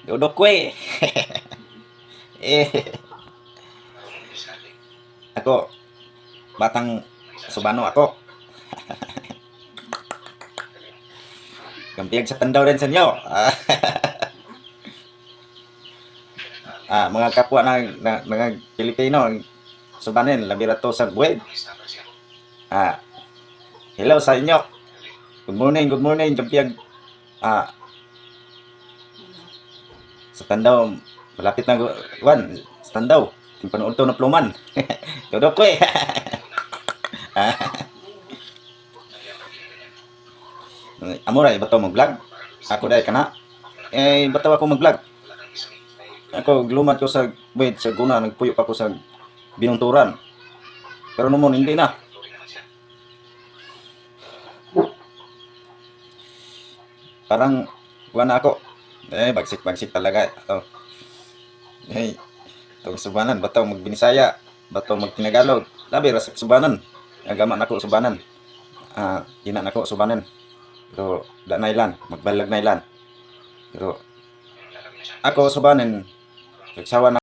Dudok ko eh. Ako, batang Subano ako. Kampiyag sa tandaw rin sa inyo. Mga kapwa na mga Pilipino, Subanen, labirato sa buwid. Hello sa inyo. Good morning, kampiyag. Sa tandaw, malapit na sa tandaw. Yung panood to na pluman. Dudok ko eh. Amuray, bato mag-vlog. Ako dahil ka na. Bato ako mag-vlog. Ako, glumat ko sa buwid, sa guna, nagpuyo pa ko sa binunturan. Pero naman, hindi na. Parang, wala ako. Bagsik talaga. Itong Subanan, bato mag-Binisaya, bato mag-Tinagalog. Labi, rasak Subanan. Agaman ako Subanan. Inan ako Subanan. Pero, da nailan, magbalag nailan. Pero, ako Subanan, nagsawa na